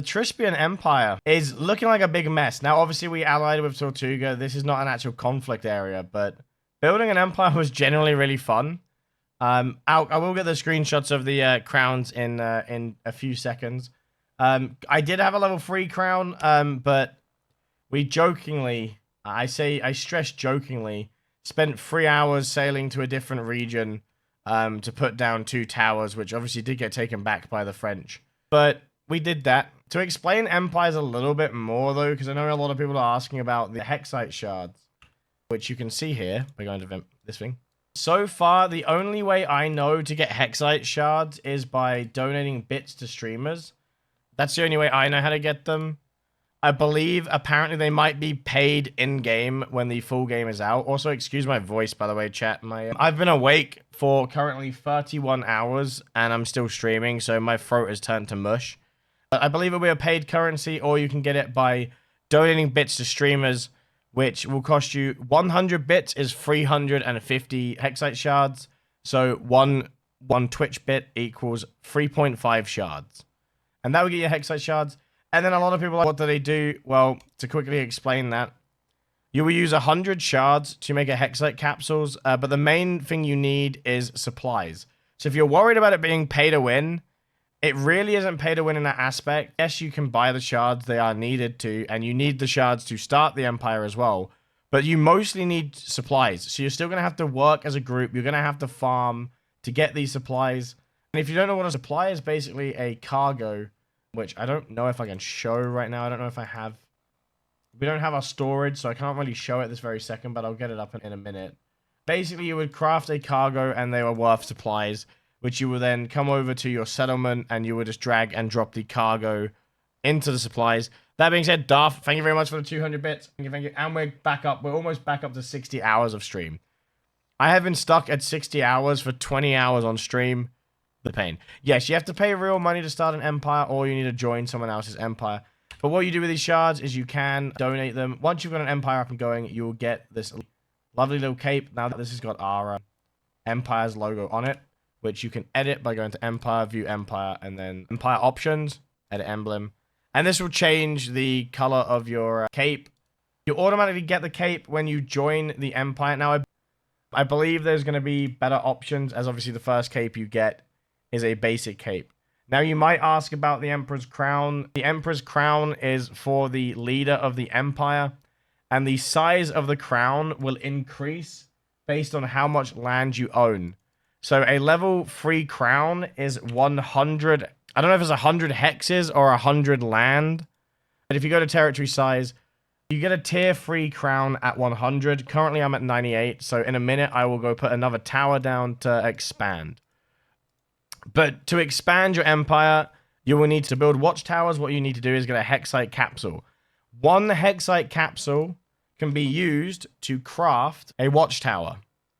The Trispian Empire is looking like a big mess. Now, obviously, we allied with Tortuga. This is not an actual conflict area, but building an empire was generally really fun. I will get the screenshots of the crowns in a few seconds. I did have a level 3 crown, but we jokingly, I stress jokingly, spent 3 hours sailing to a different region to put down 2 towers, which obviously did get taken back by the French. But we did that. To explain empires a little bit more, though, because I know a lot of people are asking about the Hexite shards, which you can see here. We're going to this thing. So far, the only way I know to get Hexite shards is by donating bits to streamers. That's the only way I know how to get them. I believe, apparently, they might be paid in-game when the full game is out. Also, excuse my voice, by the way, chat. I've been awake for currently 31 hours, and I'm still streaming, so my throat has turned to mush. I believe it'll be a paid currency, or you can get it by donating bits to streamers, which will cost you 100 bits is 350 Hexite shards. So one Twitch bit equals 3.5 shards. And that will get you Hexite shards. And then a lot of people are like, what do they do? Well, to quickly explain that, you will use 100 shards to make a Hexite capsules, but the main thing you need is supplies. So if you're worried about it being pay to win, it really isn't pay to win in that aspect. Yes, you can buy the shards, they are needed to, and you need the shards to start the empire as well. But you mostly need supplies. So you're still going to have to work as a group. You're going to have to farm to get these supplies. And if you don't know what a supply is, basically a cargo, which I don't know if I can show right now. I don't know if I have. We don't have our storage, so I can't really show it this very second, but I'll get it up in a minute. Basically, you would craft a cargo, and they were worth supplies, which you will then come over to your settlement, and you will just drag and drop the cargo into the supplies. That being said, Darth, thank you very much for the 200 bits. Thank you. And we're back up. We're almost back up to 60 hours of stream. I have been stuck at 60 hours for 20 hours on stream. The pain. Yes, you have to pay real money to start an empire, or you need to join someone else's empire. But what you do with these shards is you can donate them. Once you've got an empire up and going, you will get this lovely little cape. Now, this has got our empire's logo on it, which you can edit by going to Empire, View Empire, and then Empire Options, Edit Emblem. And this will change the color of your cape. You automatically get the cape when you join the Empire. Now, I believe there's going to be better options, as obviously the first cape you get is a basic cape. Now, you might ask about the Emperor's Crown. The Emperor's Crown is for the leader of the Empire, and the size of the crown will increase based on how much land you own. So a level 3 crown is 100. I don't know if it's 100 hexes or 100 land. But if you go to territory size, you get a tier 3 crown at 100. Currently, I'm at 98. So in a minute, I will go put another tower down to expand. But to expand your empire, you will need to build watchtowers. What you need to do is get a Hexite capsule. One Hexite capsule can be used to craft a watchtower.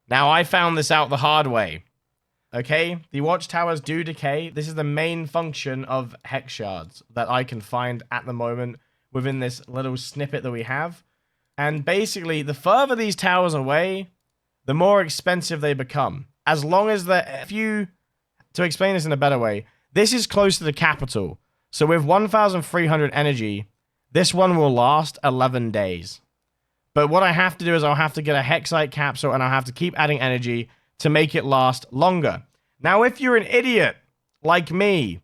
Now, I found this out the hard way. Okay, the watchtowers do decay. This is the main function of hex shards that I can find at the moment within this little snippet that we have. And basically, the further these towers away, the more expensive they become. As long as to explain this in a better way, this is close to the capital. So with 1,300 energy, this one will last 11 days. But what I have to do is I'll have to get a Hexite capsule, and I'll have to keep adding energy to make it last longer. Now, if you're an idiot like me,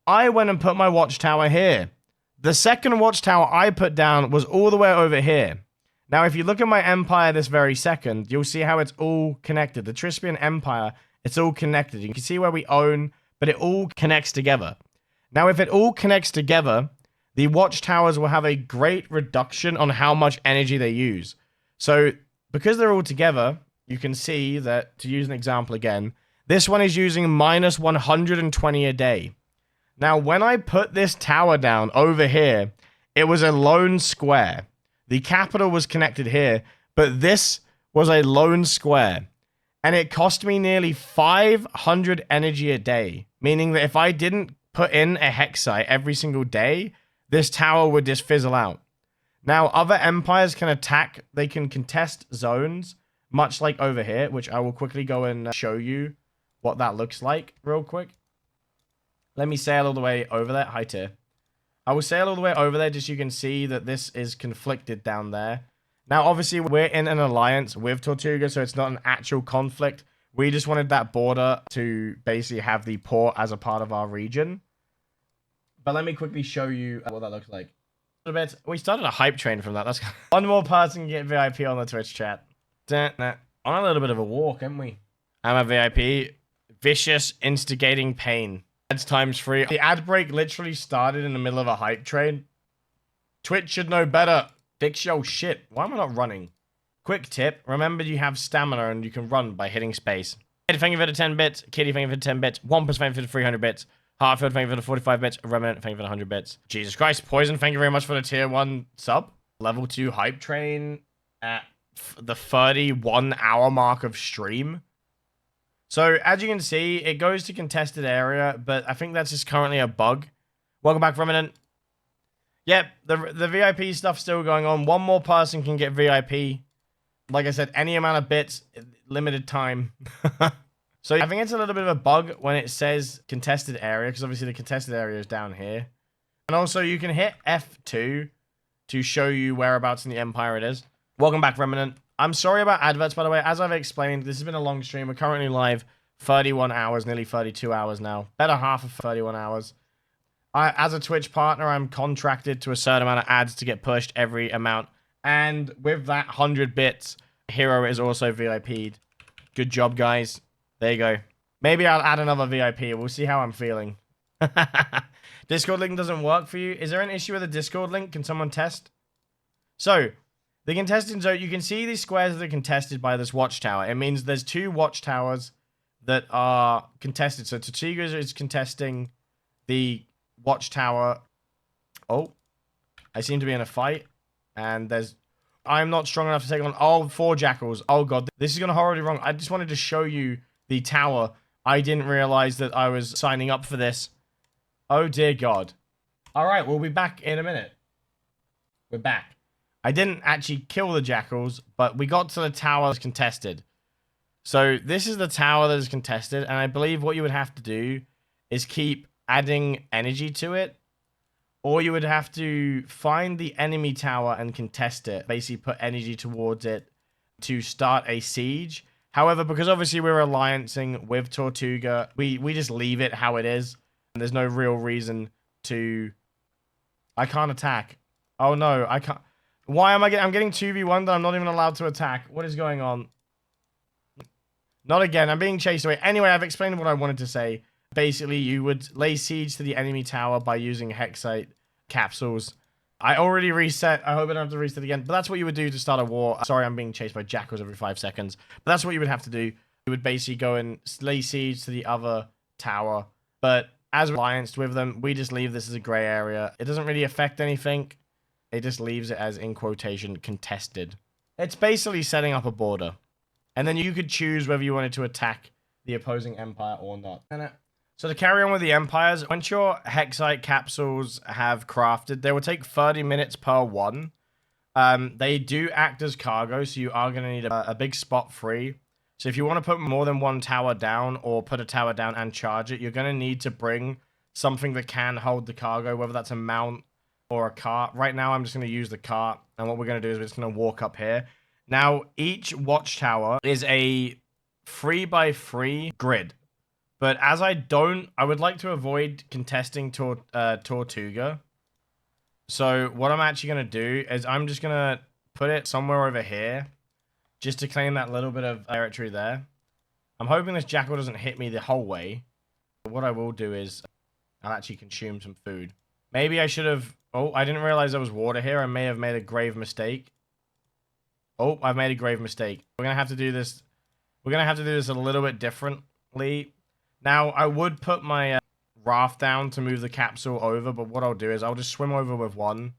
I went and put my watchtower here. The second watchtower I put down was all the way over here. Now, if you look at my empire this very second, you'll see how it's all connected. The Trispian Empire, it's all connected. You can see where we own, but it all connects together. Now, if it all connects together, the watchtowers will have a great reduction on how much energy they use. So, because they're all together, you can see that, to use an example again, this one is using minus 120 a day. Now, when I put this tower down over here, it was a lone square. The capital was connected here, but this was a lone square. And it cost me nearly 500 energy a day, meaning that if I didn't put in a Hexite every single day, this tower would just fizzle out. Now, other empires can attack, they can contest zones, much like over here, which I will quickly go and show you what that looks like real quick. Let me sail all the way over there. Hi, tier. I will sail all the way over there just so you can see that this is conflicted down there. Now, obviously, we're in an alliance with Tortuga, so it's not an actual conflict. We just wanted that border to basically have the port as a part of our region. But let me quickly show you what that looks like. We started a hype train from that. That's one more person can get VIP on the Twitch chat. On a little bit of a walk, haven't we? I'm a VIP. Vicious, instigating pain. Ads times 3. The ad break literally started in the middle of a hype train. Twitch should know better. Fix your shit. Why am I not running? Quick tip. Remember you have stamina and you can run by hitting space. Thank you for the 10 bits. Kitty, thank you for the 10 bits. One plus thank you for the 300 bits. Hartfield, thank you for the 45 bits. Remnant, thank you for the 100 bits. Jesus Christ. Poison, thank you very much for the tier 1 sub. Level 2 hype train at the 31-hour mark of stream. So, as you can see, it goes to contested area, but I think that's just currently a bug. Welcome back, Remnant. Yep, the VIP stuff's still going on. One more person can get VIP. Like I said, any amount of bits, limited time. So I think it's a little bit of a bug when it says contested area, because obviously the contested area is down here. And also you can hit F2 to show you whereabouts in the Empire it is. Welcome back, Remnant. I'm sorry about adverts, by the way. As I've explained, this has been a long stream. We're currently live 31 hours, nearly 32 hours now. Better half of 31 hours. As a Twitch partner, I'm contracted to a certain amount of ads to get pushed every amount. And with that 100 bits, Hero is also VIP'd. Good job, guys. There you go. Maybe I'll add another VIP. We'll see how I'm feeling. Discord link doesn't work for you. Is there an issue with the Discord link? Can someone test? So, the contestant zone, you can see these squares that are contested by this watchtower. It means there's 2 watchtowers that are contested. So, Tortuga is contesting the watchtower. Oh, I seem to be in a fight. And there's... I'm not strong enough to take on... Oh, 4 jackals. Oh, God. This is going to horribly wrong. I just wanted to show you the tower. I didn't realize that I was signing up for this. Oh, dear God. All right, we'll be back in a minute. We're back. I didn't actually kill the jackals, but we got to the tower that's contested. So this is the tower that is contested, and I believe what you would have to do is keep adding energy to it, or you would have to find the enemy tower and contest it, basically put energy towards it to start a siege. However, because obviously we're alliancing with Tortuga, we just leave it how it is. And there's no real reason to... I can't attack. Oh no, I can't... Why am I getting... I'm getting 2v1 that I'm not even allowed to attack. What is going on? Not again, I'm being chased away. Anyway, I've explained what I wanted to say. Basically, you would lay siege to the enemy tower by using Hexite capsules. I already reset. I hope I don't have to reset again. But that's what you would do to start a war. Sorry, I'm being chased by jackals every 5 seconds. But that's what you would have to do. You would basically go and lay siege to the other tower. But as we're allianced with them, we just leave this as a grey area. It doesn't really affect anything. It just leaves it as, in quotation, contested. It's basically setting up a border. And then you could choose whether you wanted to attack the opposing empire or not. So to carry on with the empires, once your Hexite capsules have crafted, they will take 30 minutes per one. They do act as cargo, so you are going to need a big spot free. So if you want to put more than one tower down or put a tower down and charge it, you're going to need to bring something that can hold the cargo, whether that's a mount or a cart. Right now, I'm just going to use the cart, and what we're going to do is we're just going to walk up here. Now, each watchtower is a 3x3 grid. But as I would like to avoid contesting Tortuga. So what I'm actually going to do is I'm just going to put it somewhere over here. Just to claim that little bit of territory there. I'm hoping this jackal doesn't hit me the whole way. But what I will do is I'll actually consume some food. Maybe I should have... Oh, I didn't realize there was water here. I may have made a grave mistake. Oh, I've made a grave mistake. We're going to have to do this... We're going to have to do this a little bit differently. Now, I would put my raft down to move the capsule over, but what I'll do is I'll just swim over with one,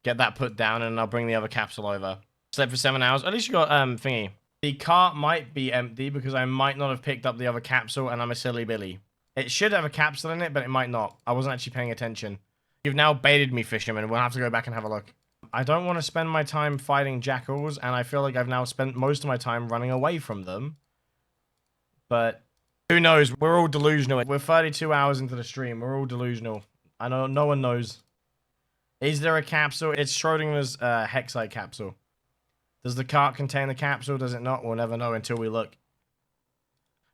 get that put down, and I'll bring the other capsule over. Slept for 7 hours. At least you got, thingy. The cart might be empty because I might not have picked up the other capsule, and I'm a silly Billy. It should have a capsule in it, but it might not. I wasn't actually paying attention. You've now baited me, fisherman. We'll have to go back and have a look. I don't want to spend my time fighting jackals, and I feel like I've now spent most of my time running away from them. But... who knows? We're all delusional. We're 32 hours into the stream. We're all delusional. I know no one knows. Is there a capsule? It's Schrodinger's Hexite capsule. Does the cart contain the capsule? Does it not? We'll never know until we look.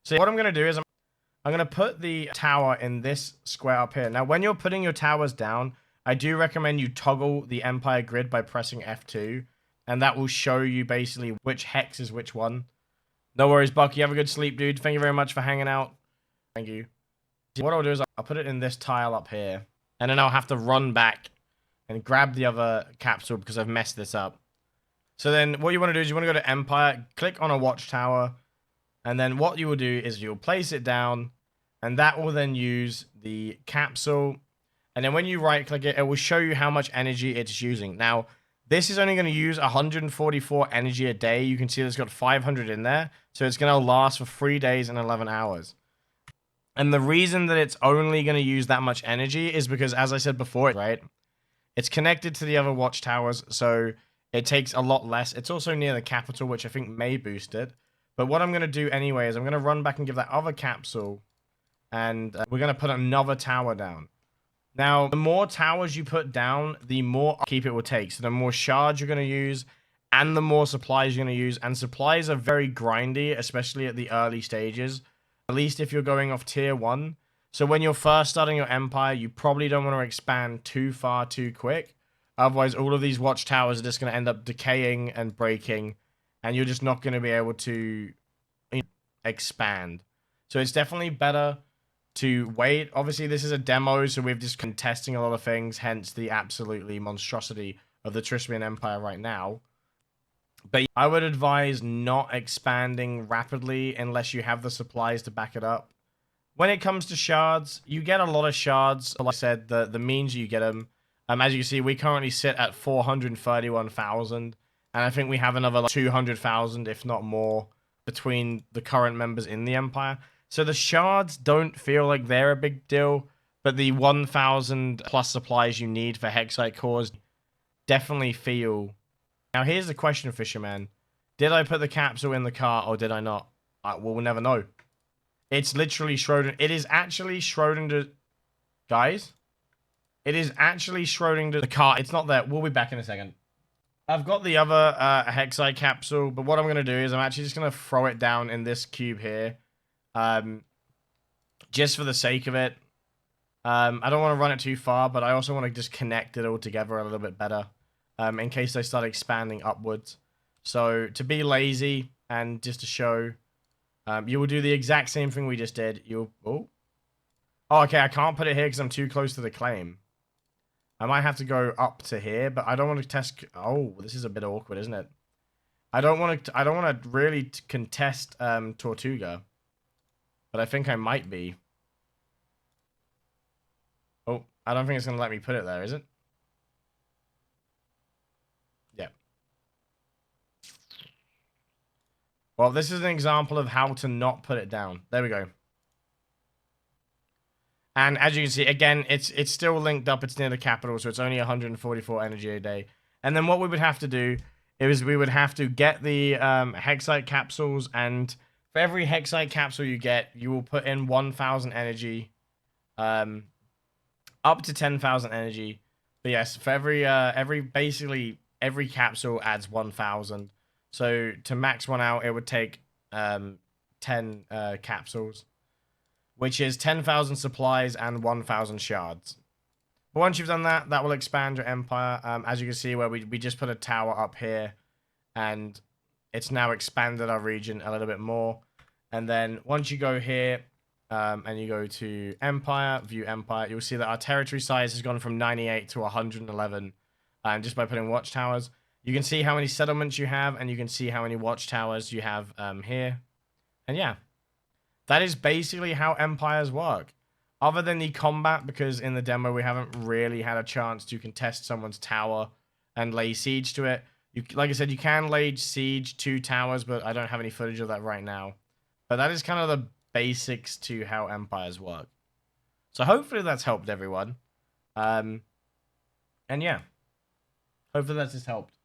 So what I'm going to do is I'm going to put the tower in this square up here. Now, when you're putting your towers down, I do recommend you toggle the Empire grid by pressing F2. And that will show you basically which hex is which one. No worries, Bucky. Have a good sleep, dude. Thank you very much for hanging out. Thank you. What I'll do is I'll put it in this tile up here. And then I'll have to run back and grab the other capsule because I've messed this up. So then what you want to do is you want to go to Empire, click on a watchtower, and then what you will do is you'll place it down, and that will then use the capsule. And then when you right click it, it will show you how much energy it's using. Now, this is only going to use 144 energy a day. You can see it's got 500 in there. So it's going to last for 3 days and 11 hours. And the reason that it's only going to use that much energy is because, as I said before, right, it's connected to the other watchtowers, so it takes a lot less. It's also near the capital, which I think may boost it. But what I'm going to do anyway is I'm going to run back and give that other capsule, and we're going to put another tower down. Now, the more towers you put down, the more upkeep it will take. So the more shards you're going to use, and the more supplies you're going to use. And supplies are very grindy, especially at the early stages. At least if you're going off tier 1. So when you're first starting your empire, you probably don't want to expand too far too quick. Otherwise, all of these watchtowers are just going to end up decaying and breaking. And you're just not going to be able to expand. So it's definitely better to wait. Obviously, this is a demo, so we're just contesting a lot of things. Hence the absolutely monstrosity of the Tristrian Empire right now. But I would advise not expanding rapidly unless you have the supplies to back it up. When it comes to shards, you get a lot of shards. Like I said, the means you get them. As you can see, we currently sit at 431,000. And I think we have another like 200,000, if not more, between the current members in the Empire. So the shards don't feel like they're a big deal. But the 1,000 plus supplies you need for Hexite cores definitely feel... Now here's the question, Fisherman. Did I put the capsule in the car or did I not? We'll never know. It's literally Schrodinger. It is actually Schrodinger. Guys, it is actually Schrodinger. The car. It's not there. We'll be back in a second. I've got the other Hexite capsule, but what I'm going to do is I'm actually just going to throw it down in this cube here. Just for the sake of it. I don't want to run it too far, but I also want to just connect it all together a little bit better. In case they start expanding upwards. So, to be lazy and just to show... you will do the exact same thing we just did. Oh, okay, I can't put it here because I'm too close to the claim. I might have to go up to here, but I don't want to test... Oh, this is a bit awkward, isn't it? I don't want to really contest Tortuga. But I think I might be. Oh, I don't think it's going to let me put it there, is it? Yeah. Well, this is an example of how to not put it down. There we go. And as you can see, again, it's still linked up. It's near the capital, so it's only 144 energy a day. And then what we would have to do is we would have to get the Hexite capsules, and for every Hexite capsule you get, you will put in 1,000 energy, up to 10,000 energy. But yes, for basically every capsule adds 1,000. So to max one out, it would take 10 capsules, which is 10,000 supplies and 1,000 shards. But once you've done that, that will expand your empire. As you can see, where we just put a tower up here, and it's now expanded our region a little bit more. And then once you go here, and you go to Empire, View Empire, you'll see that our territory size has gone from 98 to 111, just by putting watchtowers. You can see how many settlements you have, and you can see how many watchtowers you have here. And yeah, that is basically how empires work. Other than the combat, because in the demo we haven't really had a chance to contest someone's tower and lay siege to it. Like I said, you can lay siege to towers, but I don't have any footage of that right now. But that is kind of the basics to how empires work. So hopefully that's helped everyone. And yeah, hopefully that's just helped.